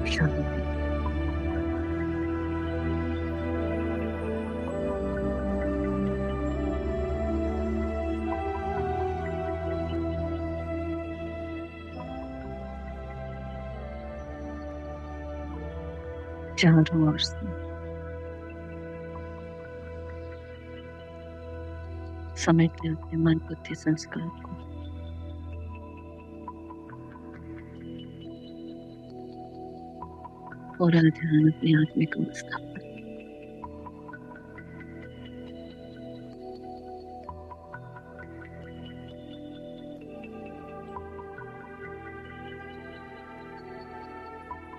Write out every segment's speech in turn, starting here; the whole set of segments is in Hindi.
शांति। चारों ओर से समेट ले अपने मन बुद्धि संस्कार को। पूरा ध्यान अपनी आत्मिक अवस्था पर।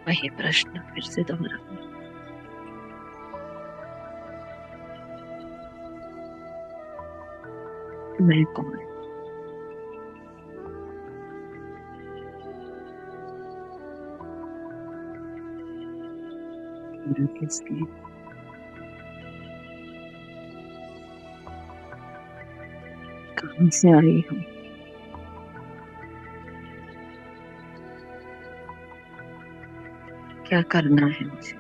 वही प्रश्न फिर से दोहराओ। मैं कौन? पूरा किसके? कहां से आई हूँ? क्या करना है मुझे?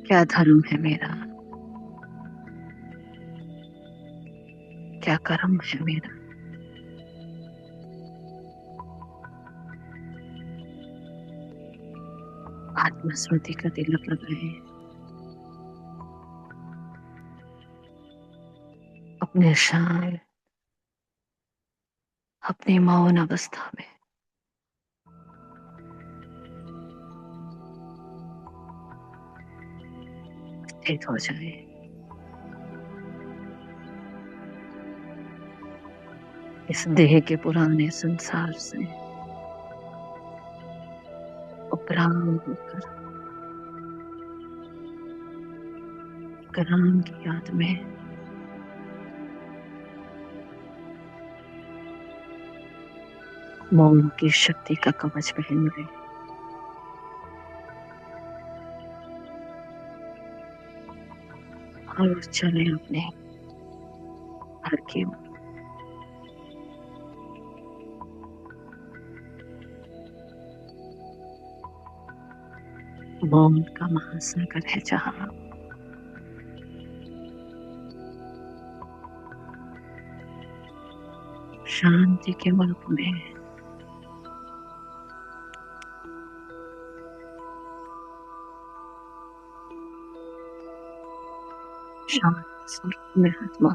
क्या धर्म है मेरा? क्या कर्म है मेरा? आत्मस्मृति का तिलक लगाए। अपने शांत, अपनी मौन अवस्था में स्थित हो जाए। इस देह के पुराने संसार से उपराम होकर कराम की याद में मौन की शक्ति का कवच पहन गए। और चले अपने घर की ओर। मौन का महासागर है जहाँ शांति के मुल्क में शांत स्वरूप में आत्मा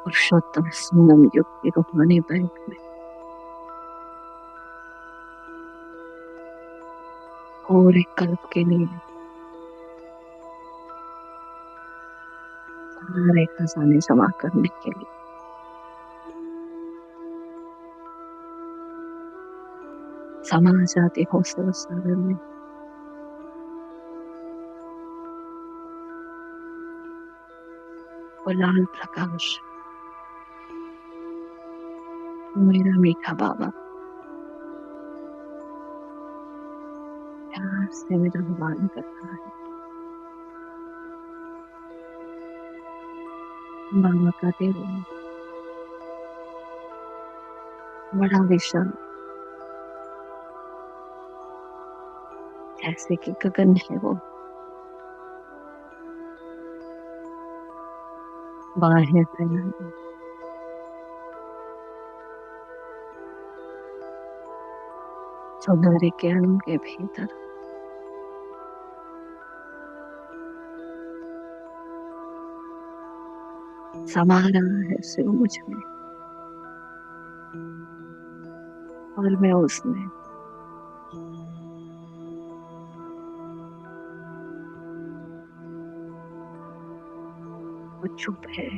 पुरुषोत्तम संगम युग की रूहानी बैंक में और एक कल्प के लिए सारे खजाने जमा करने के लिए समा जाती हो संसार में। वो लाल प्रकाश, मेरा मीठा बाबा प्यार से मेरा आह्वान करता है। बाबा का दिल बड़ा विशाल, जैसे कि गगन है वो। बाहें फैलाए सुनहरे किरणों के भीतर समा रहा है शिव मुझ में और मैं उसमें। वो चुप है,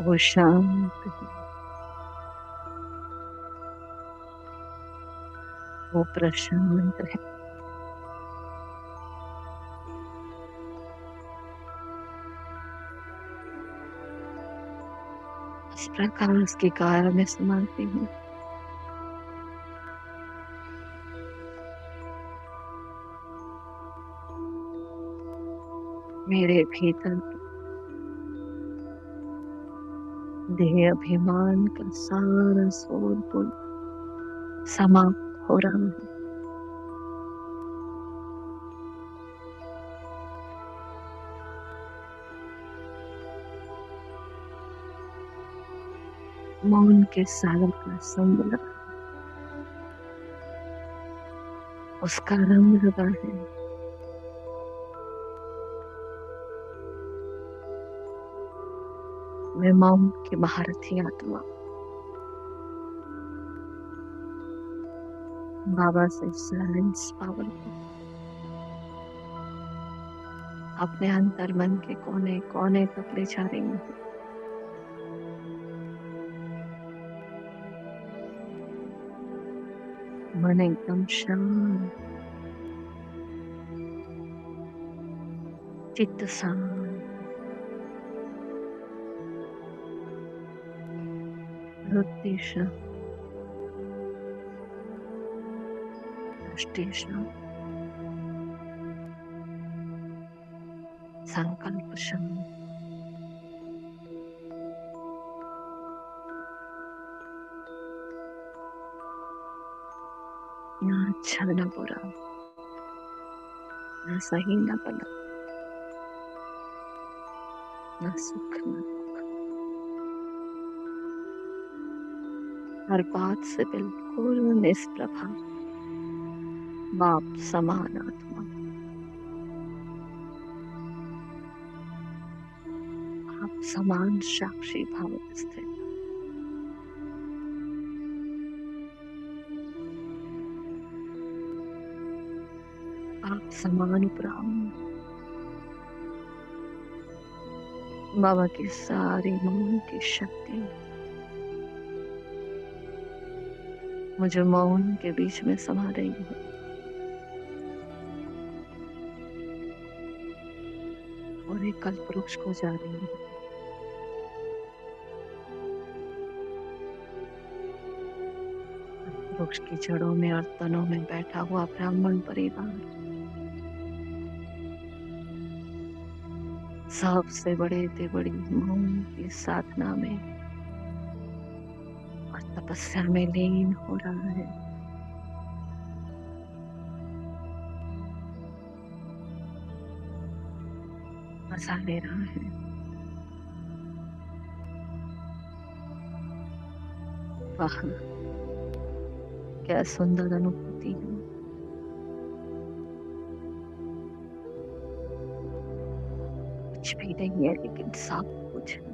वो शांत है, वो प्रशांत है। इस प्रकाश के कारण मैं समाती हूँ। मेरे भीतर देह अभिमान का सारा शोरगुल समाप्त हो रहा है। मौन के सागर का संग उसका रंग लगा है। मैं मौन की महारथी आत्मा बाबा से साइलेंस पावर को अपने अंतर मन के कोने कोने तक ले जा रही हूँ। मन एकदम शांत, चित्त शांत, वृत्ति शांत, दृष्टि शांत, संकल्प शांत। ना अच्छा ना बुरा, ना सही ना गलत, ना सुख ना दुख, हर बात से बिल्कुल निष्प्रभा, बाप समान आत्मा, आप समान साक्षी भाव स्थित, आप समान ब्राह्मण। बाबा की सारी मौन की शक्ति मुझे मौन के बीच में समा रही है। और एक कल्प वृक्ष को जा रही है। वृक्ष की जड़ों में और तनों में बैठा हुआ ब्राह्मण परिवार सबसे बड़े थे बड़ी मौन की साधना में और तपस्या में लीन हो रहा है। मजा ले रहा है। वाह, क्या सुंदर अनुभूति है। कुछ भी नहीं है लेकिन सब कुछ है।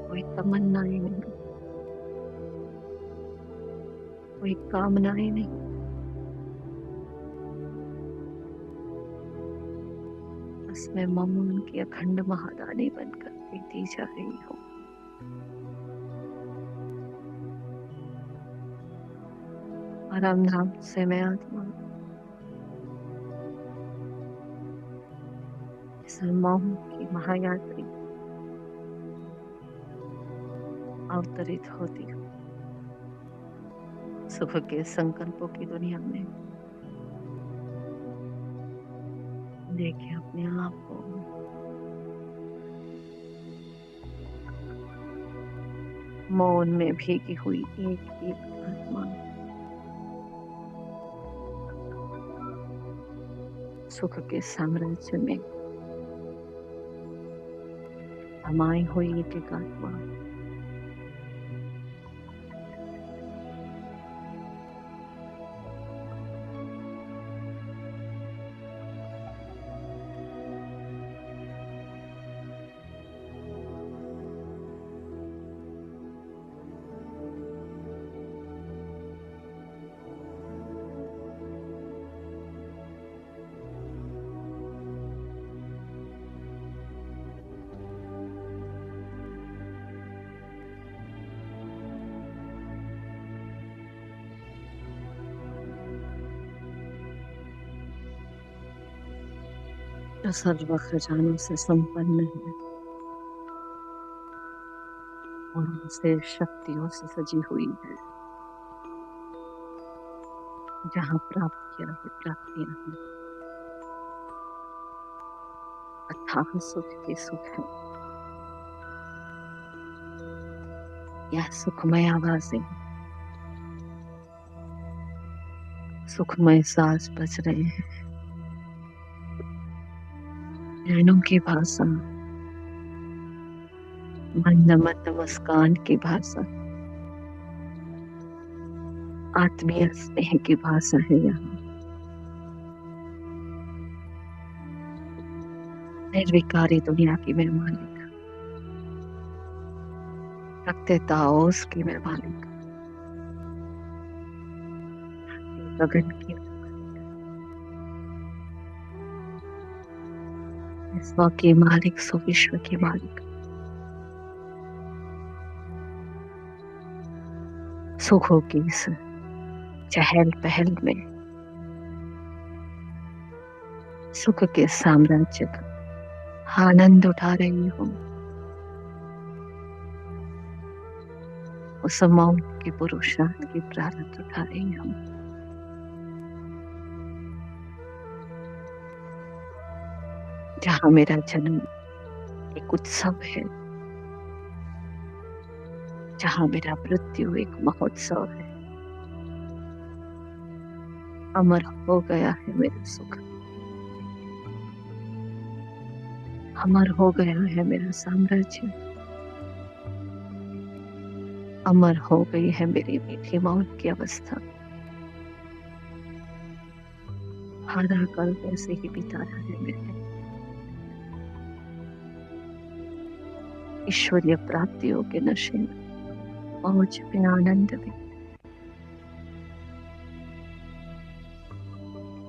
कोई तमन्नाएं नहीं, कोई कामनाएं नहीं, बस मैं मौन की अखंड महादानी बनकर बीती जा रही हूँ। परम धाम से मैं आत्मा इस मौन की महायात्री अवतरित होती हूँ। सुख के संकल्पों की दुनिया में देखे अपने आप को मौन में भीगी हुई एक एक आत्मा सुख के साम्राज्य में समाई हुई एक एक आत्मा जो सर्व खजानों से संपन्न है और उनसे शक्तियों से सजी हुई है। जहाँ प्राप्तियां है, प्राप्तियां हैं, अथाह सुख ही सुख है। यह सुखमय आवाजें, सुखमय सांस बज रहे हैं। नैनों की भाषा, मंद मंद मुस्कान की भाषा, आत्मीय स्नेह की भाषा है यहाँ। निर्विकारी दुनिया की मैं मालिक, रखते ताओस की मैं मालिक, गगन की स्व की मालिक, सो विश्व की मालिक। सुखों की इस चहल पहल में, सुख के साम्राज्य का आनंद उठा रही हूँ। उस मौन की पुरुषार्थ की प्रारब्ध उठा रही हूँ। जहाँ मेरा जन्म एक उत्सव है, जहाँ मेरा मृत्यु एक महोत्सव है। अमर हो गया है मेरा सुख, अमर हो गया है मेरा साम्राज्य, अमर हो गई है मेरी मीठी मौन की अवस्था। आधा कल वैसे ही बिताया है मैंने ईश्वरीय प्राप्तियों के नशे में, मौज में, आनंद में।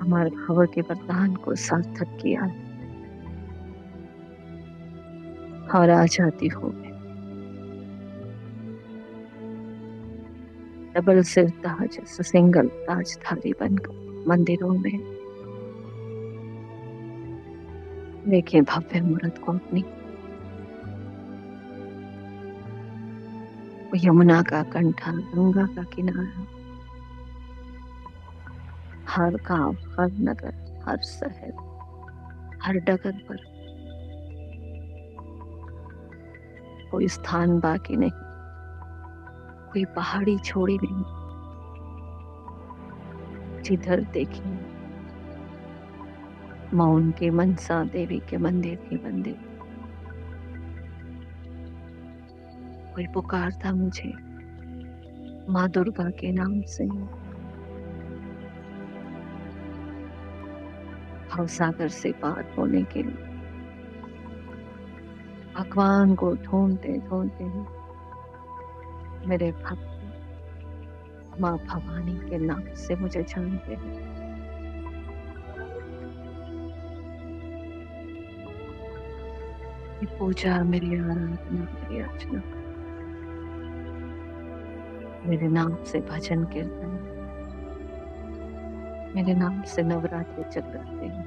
हमारे भव के वरदान को सार्थक किया है। और आ जाती हूँ मैं डबल सिर ताज, सिंगल ताजधारी बनकर मंदिरों में। देखें भव्य मूर्त को अपनी, यमुना का कंठा, गंगा का किनारा, हर गांव, हर नगर, हर शहर, हर डगर पर कोई स्थान बाकी नहीं, कोई पहाड़ी छोड़ी नहीं। जिधर देखें मौन के मनसा देवी के मंदिर ही मंदिर। कोई पुकारता मुझे माँ दुर्गा के नाम से। भवसागर से पार होने के लिए भगवान को ढूंढते ढूंढते मेरे भक्त माँ भवानी के नाम से मुझे जानते हैं। मेरी पूजा, मेरी आराधना, मेरी अर्चना, मेरे नाम से भजन कीर्तन, मेरे नाम से नवरात्रि चल रहे हैं।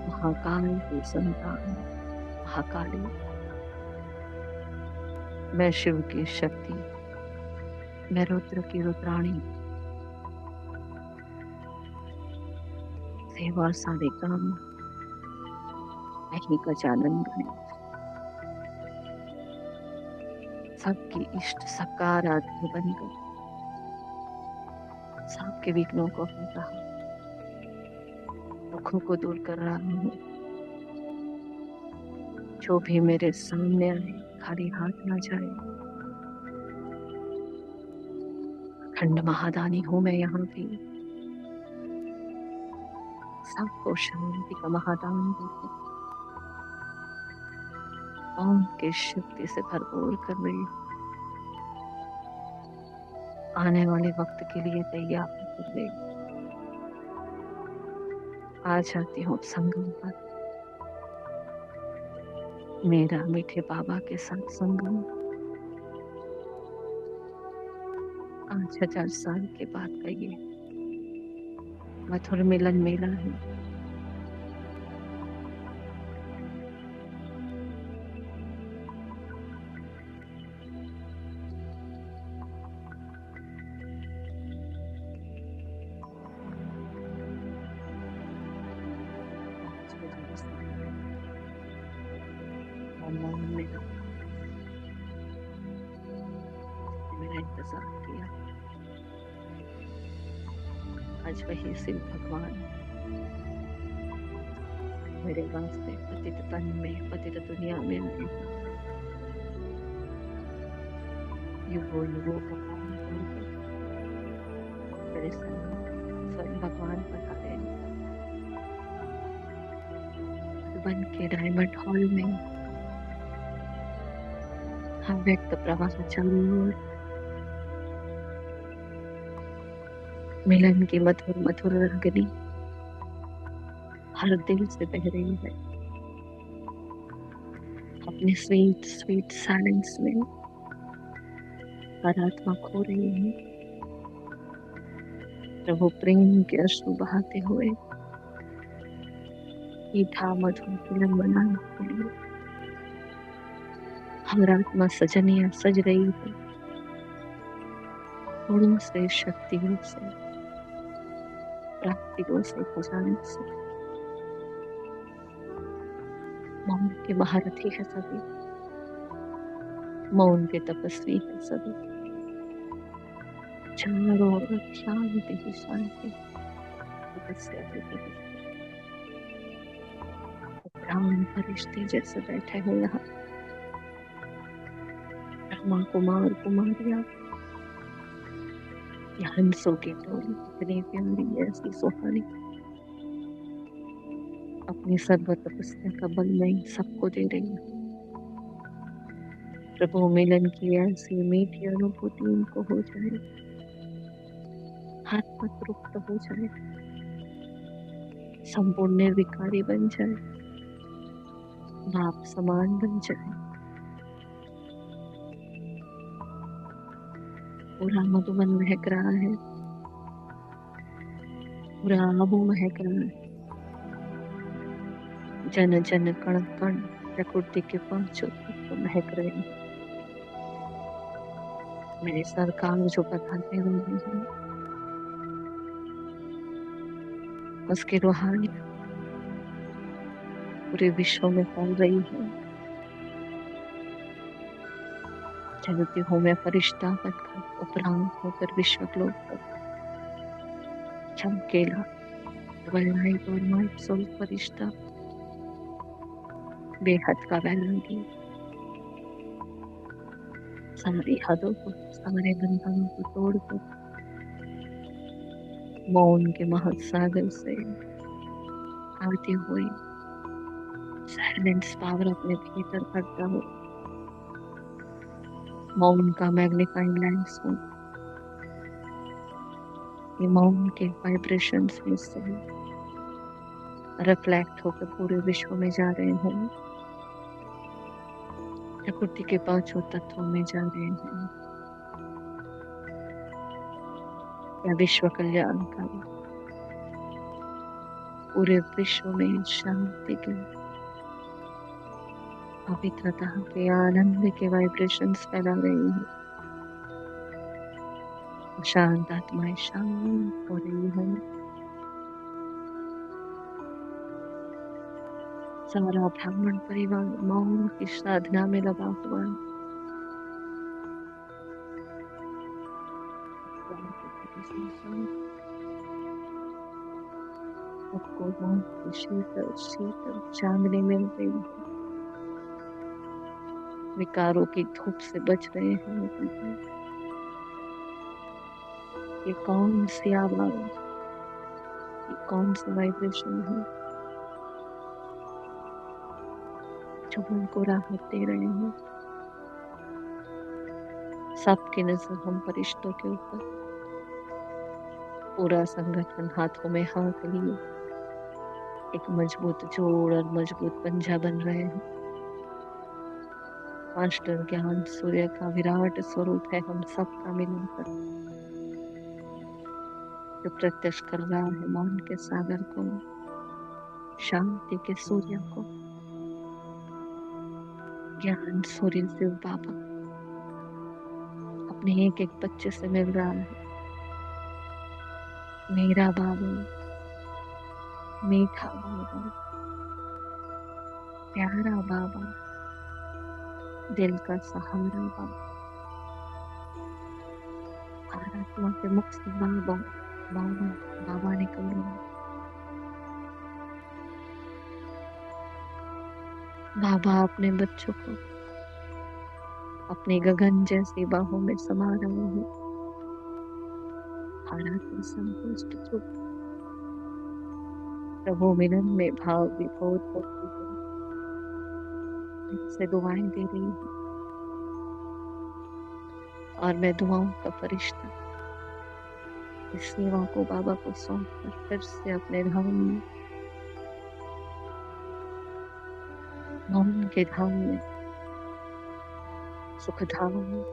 महाकाल की संतान, महाकाली, मैं शिव की शक्ति, मैं रुद्र की रुद्राणी, सेवा सारे काम, मैं ही गजानन गणेश, सबकी इष्ट, सबका आराध्य बनकर सबके विघ्नों को हटा, दुखों को दूर कर रहा हूँ। जो भी मेरे सामने आए खाली हाथ ना जाए। अखंड महादानी हूँ मैं यहाँ भी, सबको शांति का महादान देकर ओम की शक्ति से भरपूर कर रही हूँ। आने वाले वक्त के लिए तैयार कर रही हूँ। आ जाती हूँ संगम पर, मेरा मीठे बाबा के साथ संगम। 5000 साल के बाद का ये मधुर मिलन मेला है। का इंतजार किया। आज वही शिव भगवान मेरे वास्ते पतित तन में पतित दुनिया में आए हैं। युगों युगों का पालन कर मेरे सन्मुख स्वयं भगवान पधारे हैं। बन के डायमंड हॉल में हम व्यक्त प्रवाह चालू और मिलन की मधुर मधुर रागनी हर दिल से बह रही है। अपने स्वीट स्वीट साइलेंस में हर आत्मा खो रही है। प्रभु प्रेम के अश्रु बहाते हुए मीठा मधुर मिलन बनाने के लिए हर आत्मा सजनिया सज रही है। गुणों से, शक्तियों से, प्राप्तियों से, खजाने से। मौन के महारथी है सभी, मौन के तपस्वी है सभी। चारों ओर शांति ही शांति, तपस्या ही तपस्या। ब्राह्मण फरिश्ते जैसे बैठे हो यहाँ, ब्रह्मा कुमार कुमारियां, या हंसों की टोली इतनी प्यारी ऐसी सुहानी। अपनी सर्व तपस्या का बल मैं सबको दे रही हूँ। प्रभु मिलन की ऐसी मीठी अनुभूति इनको हो जाए, हाथ पत रुक्त हो जाए, संपूर्ण निर्विकारी बन जाए, बाप समान बन जाए। पूरा मधुबन महक रहा है, पूरा आबू महक रहा है। जन जन कण कण प्रकृति के पांचों तत्व महक रहे हैं। मेरे सरकार जो पधारने वाले हैं, उसकी रूहानी पूरे विश्व में फैल रही है। चलती हूँ मैं फरिश्ता बनकर, उपरांत होकर विश्व ग्लोब पर चमकेला वर्ल्ड और माइट सोल फरिश्ता, बेहद का वैरागी, सारी हदों को, सारे बंधनों को तोड़कर मौन के महत सागर से आती हुई साइलेंस पावर अपने भीतर करता हो, मौन का मैग्नीफाइंग लेंस हो। ये मौन के वाइब्रेशंस में से रिफ्लेक्ट होकर पूरे विश्व में जा रहे हैं, प्रकृति के पांचों तत्वों में जा रहे हैं। या विश्व कल्याणकारी पूरे विश्व में शांति के, पवित्रता के, आनंद के वाइब्रेशंस फैला रही है। शांत आत्माएं शांत हो रही है। सारा ब्राह्मण परिवार मौन की साधना में लगा हुआ है। सबको मौन की शीतल शीतल चांदनी मिल रही है। विकारों की धूप से बच रहे हैं। ये कौन सी आवाज, ये कौन सी वाइब्रेशन है जो उनको राहत दे रहे हैं। सबकी नजर हम फरिश्तों के ऊपर, पूरा संगठन हाथों में हाथ लिए एक मजबूत जोड़ और मजबूत पंजा बन रहे हैं। मास्टर ज्ञान सूर्य का विराट स्वरूप है हम सबका मिलकर, जो प्रत्यक्ष कर रहा है मौन के सागर को, शांति के सूर्य को। ज्ञान सूर्य शिव बाबा अपने एक एक बच्चे से मिल रहा है। मेरा बाबा, मीठा बाबा, प्यारा बाबा, दिल का सहारा बाबा, हर आत्मा के मुख से बाबा बाबा बाबा निकल रहे हैं। बाबा अपने बच्चों को अपनी गगन जैसी बाहों में समा रहे हैं। हर आत्मा संतुष्ट चुप प्रभु मिलन में भाव विभोर होती है। दिल से दुआएं दे रही हूँ और मैं दुआओं का फरिश्ता इस सेवा को बाबा को सौंप कर फिर से अपने धाम में मौन के धाम में सुख धाम में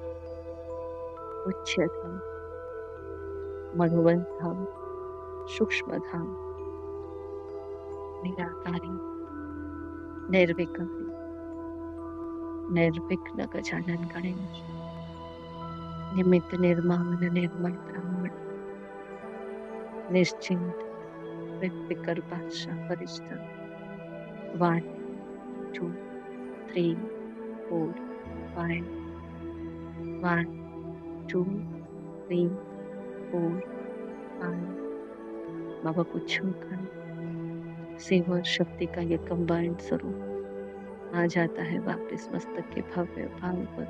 उच्च धाम मधुबन धाम सूक्ष्म धाम निराकारी निर्विकारी निर्विघ्न गजानन गणेश निमित्त निर्माण निर्मल ब्राह्मण निश्चिंत बेफिक्र बादशाह फरिश्ता 1 2 3 4 5 1 2 3 4 5 बाबा को छूकर सेवा और शक्ति का ये कंबाइंड स्वरूप आ जाता है वापस मस्तक के भव्य भाव पर।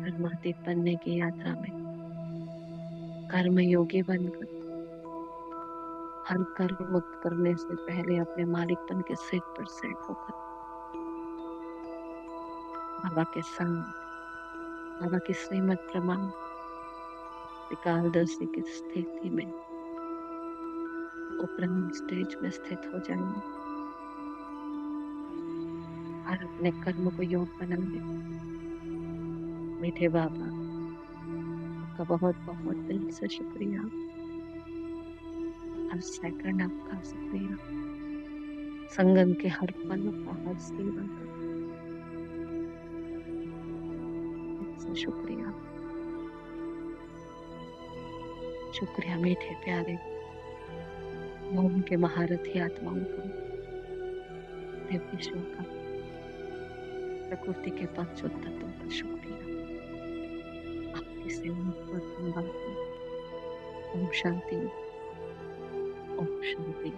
कर्मातीत बनने की यात्रा में कर्म योगी बनकर हर कर्म मुक्त करने से पहले अपने मालिकपन के सिर पर सेट होकर बाबा के संग बाबा की श्रीमत प्रमाण विकालदर्शी की स्थिति में उपरंग स्टेज में स्थित हो जाएंगे और अपने कर्म को योग बनाएंगे। मीठे बाबा आपका बहुत बहुत दिल से शुक्रिया। हर सेकंड आपका शुक्रिया। संगम के हर पल का हर सेवा का दिल से शुक्रिया। शुक्रिया मीठे प्यारे मौन के महारथी आत्माओं का दिव्य शिव का प्रकृति के पंचों तत्वों का शुक्रिया। आपकी सेवा पर हम बात ओम शांति ओम शांति।